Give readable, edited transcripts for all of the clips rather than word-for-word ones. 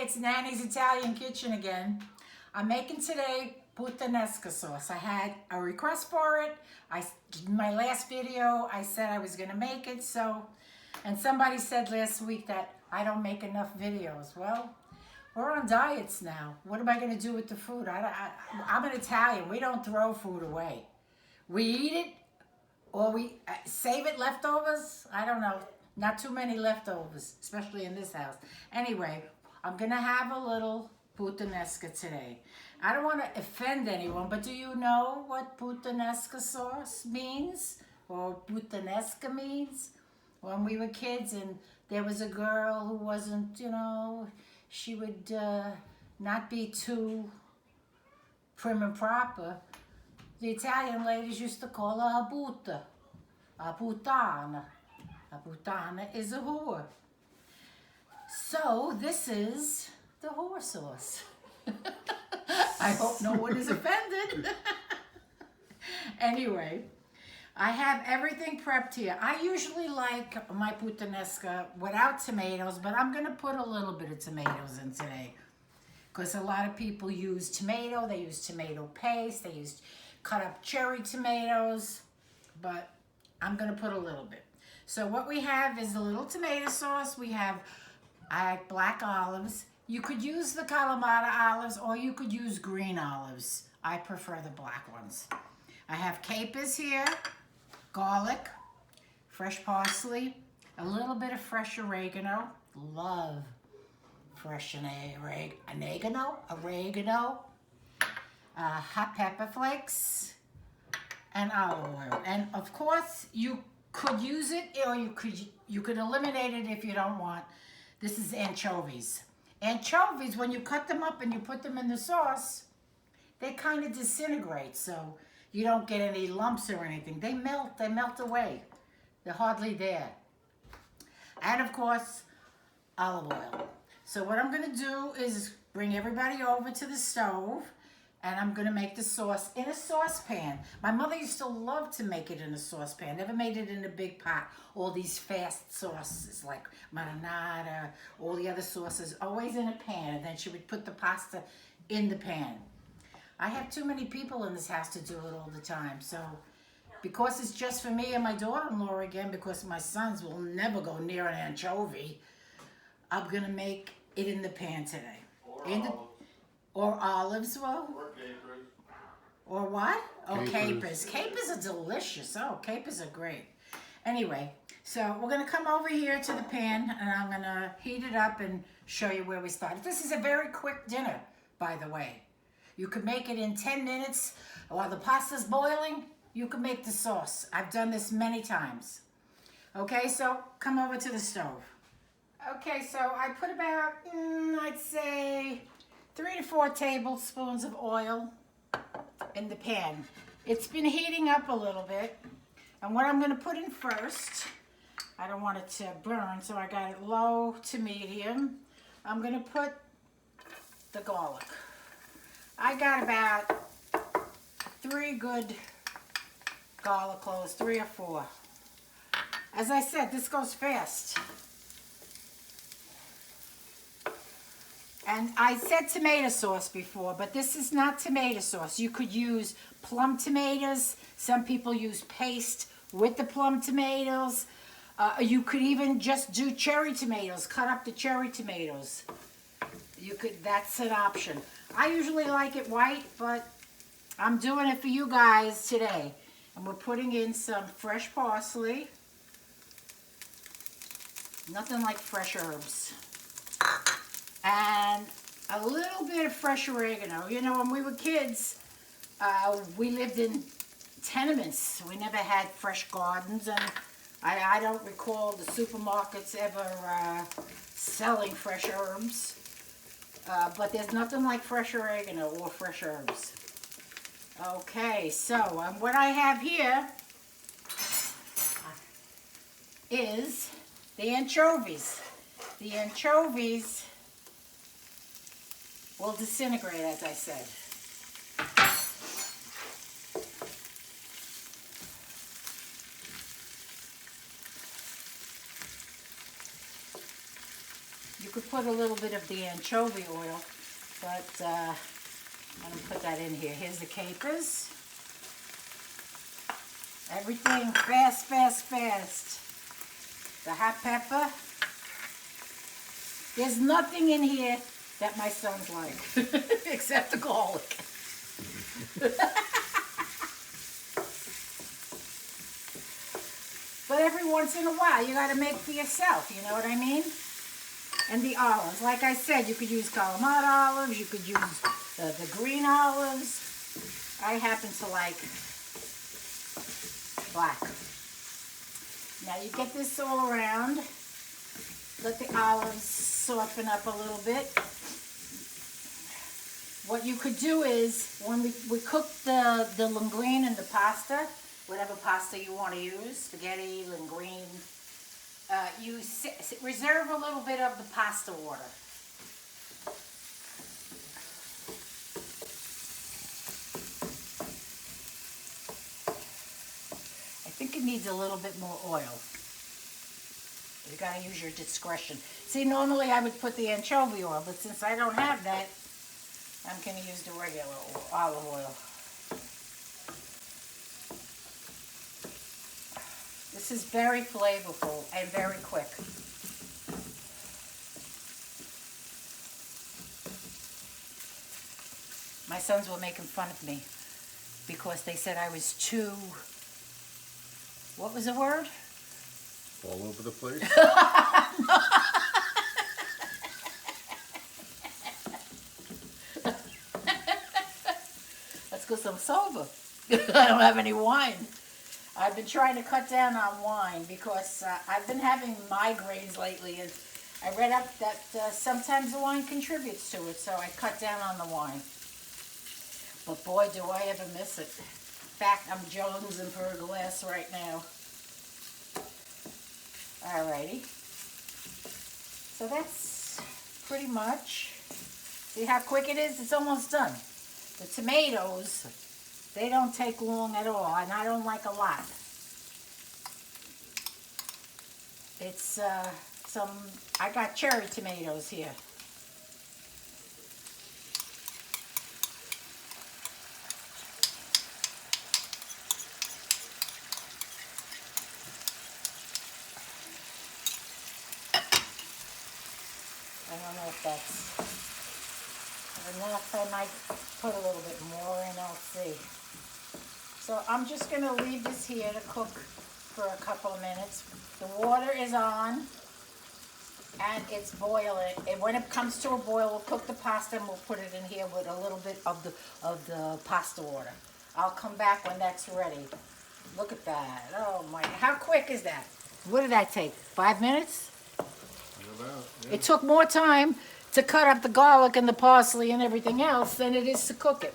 it's Nanny's Italian Kitchen again. I'm making today Puttanesca sauce. I had a request for it. In my last video, I said I was gonna make it, and somebody said last week that I don't make enough videos. Well, we're on diets now. What am I gonna do with the food? I'm an Italian. We don't throw food away. We eat it, or we save it, leftovers. I don't know. Not too many leftovers, especially in this house. Anyway, I'm gonna have a little Puttanesca today. I don't want to offend anyone, but do you know what Puttanesca sauce means? Or Puttanesca means? When we were kids and there was a girl who wasn't, she would not be too prim and proper. The Italian ladies used to call her a puttana. A puttana. A puttana is a whore. So this is the whore sauce. I hope no one is offended. Anyway, I have everything prepped here. I usually like my puttanesca without tomatoes, but I'm going to put a little bit of tomatoes in today. Because a lot of people use tomato, they use tomato paste, they use cut up cherry tomatoes, but I'm going to put a little bit. So what we have is a little tomato sauce. We have black olives. You could use the Kalamata olives or you could use green olives. I prefer the black ones. I have capers here, garlic, fresh parsley, a little bit of fresh oregano. Love fresh oregano. Hot pepper flakes, and olive oil. And of course, you could use it, or you could eliminate it if you don't want. This is anchovies. Anchovies, when you cut them up and you put them in the sauce, they kind of disintegrate, so you don't get any lumps or anything. They melt away. They're hardly there. And of course, olive oil. So what I'm gonna do is bring everybody over to the stove, and I'm gonna make the sauce in a saucepan. My mother used to love to make it in a saucepan. Never made it in a big pot. All these fast sauces like marinara, all the other sauces, always in a pan. And then she would put the pasta in the pan. I have too many people in this house to do it all the time. So because it's just for me and my daughter-in-law again, because my sons will never go near an anchovy, I'm gonna make it in the pan today. Or olives, well. Or capers. Or what? Oh, capers. Capers are delicious. Oh, capers are great. Anyway, so we're going to come over here to the pan, and I'm going to heat it up and show you where we started. This is a very quick dinner, by the way. You could make it in 10 minutes. While the pasta's boiling, you can make the sauce. I've done this many times. Okay, so come over to the stove. Okay, so I put about, I'd say, 3 to 4 tablespoons of oil in the pan. It's been heating up a little bit. And what I'm going to put in first, I don't want it to burn, so I got it low to medium. I'm going to put the garlic. I got about 3 good garlic cloves, 3 or 4. As I said, this goes fast. And I said tomato sauce before, but this is not tomato sauce. You could use plum tomatoes. Some people use paste with the plum tomatoes. You could even just do cherry tomatoes, cut up the cherry tomatoes. That's an option. I usually like it white, but I'm doing it for you guys today. And we're putting in some fresh parsley. Nothing like fresh herbs. And a little bit of fresh oregano. You know, when we were kids, we lived in tenements. We never had fresh gardens, and I don't recall the supermarkets ever selling fresh herbs. But there's nothing like fresh oregano or fresh herbs. Okay, so what I have here is the anchovies. The anchovies will disintegrate, as I said. You could put a little bit of the anchovy oil, but I'm going to put that in here. Here's the capers. Everything fast, fast, fast. The hot pepper. There's nothing in here that my sons like, except the garlic. But every once in a while, you got to make for yourself, you know what I mean? And the olives. Like I said, you could use Kalamata olives, you could use the green olives. I happen to like black. Now you get this all around. Let the olives soften up a little bit. What you could do is, when we cook the linguine and the pasta, whatever pasta you want to use, spaghetti, linguine, you reserve a little bit of the pasta water. I think it needs a little bit more oil. You gotta use your discretion. See, normally I would put the anchovy oil, but since I don't have that, I'm gonna use the regular olive oil. This is very flavorful and very quick. My sons were making fun of me because they said I was too, what was the word? All over the place? That's because I'm sober. I don't have any wine. I've been trying to cut down on wine because I've been having migraines lately, and I read up that sometimes the wine contributes to it, so I cut down on the wine. But boy, do I ever miss it. In fact, I'm jonesing for a glass right now. Alrighty. So that's pretty much. See how quick it is? It's almost done. The tomatoes, they don't take long at all, and I don't like a lot. It's I got cherry tomatoes here. I don't know if that's enough. I might put a little bit more in, I'll see. So I'm just going to leave this here to cook for a couple of minutes. The water is on and it's boiling. And when it comes to a boil, we'll cook the pasta and we'll put it in here with a little bit of the pasta water. I'll come back when that's ready. Look at that. Oh my, how quick is that? What did that take? 5 minutes? About, yeah. It took more time to cut up the garlic and the parsley and everything else than it is to cook it.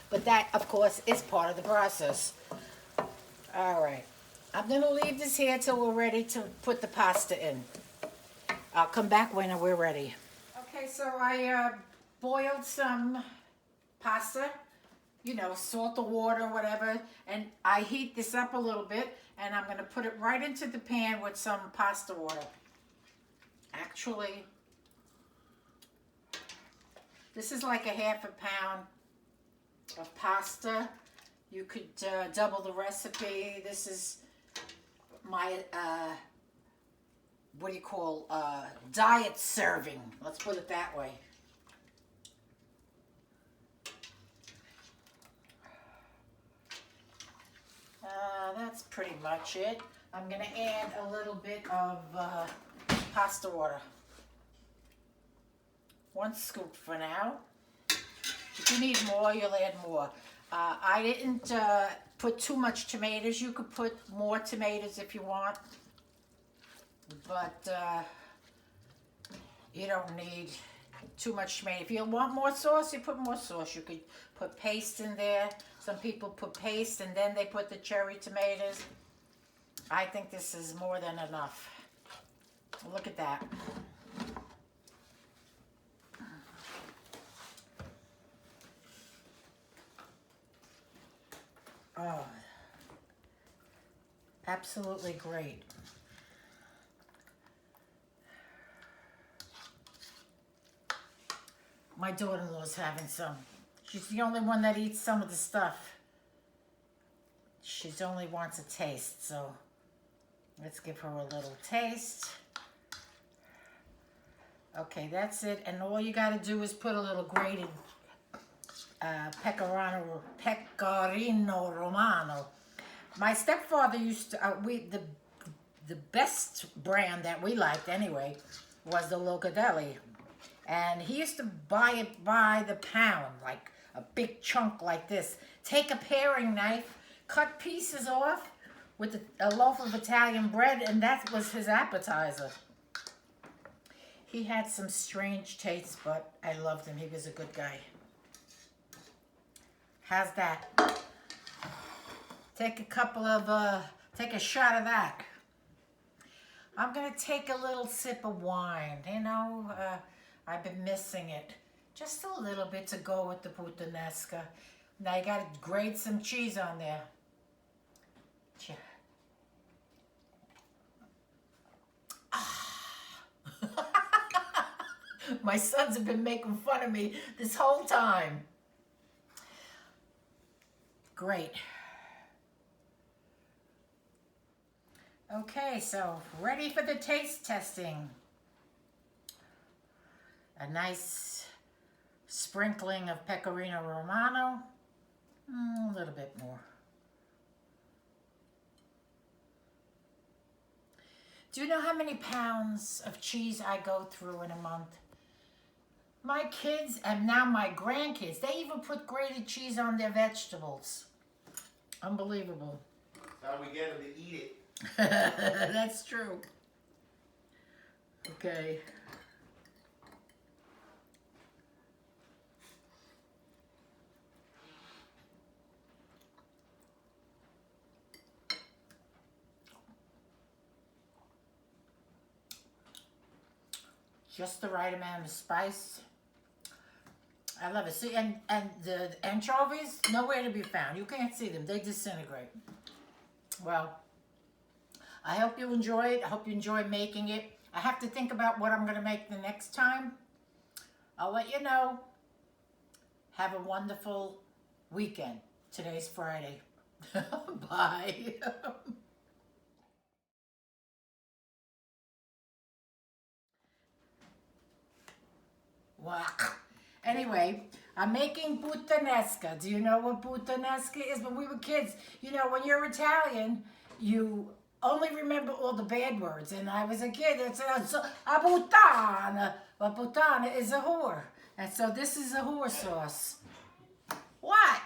But that, of course, is part of the process. All right. I'm going to leave this here till we're ready to put the pasta in. I'll come back when we're ready. Okay, so I boiled some pasta. You know, salt the water, whatever. And I heat this up a little bit. And I'm going to put it right into the pan with some pasta water. Actually, this is like a ½ pound of pasta. You could double the recipe. This is my, what do you call, diet serving. Let's put it that way. That's pretty much it. I'm going to add a little bit of pasta water. 1 scoop for now. If you need more, you'll add more. I didn't put too much tomatoes. You could put more tomatoes if you want. But you don't need too much tomato. If you want more sauce, you put more sauce. You could put paste in there. Some people put paste and then they put the cherry tomatoes. I think this is more than enough. Look at that. Oh, absolutely great. My daughter-in-law's having some. She's the only one that eats some of the stuff. She only wants a taste, so let's give her a little taste. Okay, that's it. And all you got to do is put a little grated pecorino romano. My stepfather used to, the best brand that we liked anyway was the Locatelli. And he used to buy it by the pound, like a big chunk like this. Take a paring knife, cut pieces off with a loaf of Italian bread, and that was his appetizer. He had some strange tastes, but I loved him. He was a good guy. How's that? Take a shot of that. I'm gonna take a little sip of wine. You know, I've been missing it. Just a little bit to go with the Puttanesca. Now you gotta grate some cheese on there. My sons have been making fun of me this whole time. Great. Okay, so ready for the taste testing. A nice sprinkling of pecorino romano. A little bit more. Do you know how many pounds of cheese I go through in a month? My kids and now my grandkids, they even put grated cheese on their vegetables. Unbelievable. That's how we get them to eat it. That's true. Okay. Just the right amount of spice. I love it. See, and the anchovies, nowhere to be found. You can't see them. They disintegrate. Well, I hope you enjoy it. I hope you enjoy making it. I have to think about what I'm going to make the next time. I'll let you know. Have a wonderful weekend. Today's Friday. Bye. Wow. Anyway, I'm making puttanesca. Do you know what puttanesca is? When we were kids, you know, when you're Italian, you only remember all the bad words. And I was a kid, it's a puttana. But puttana is a whore. And so this is a whore sauce. What?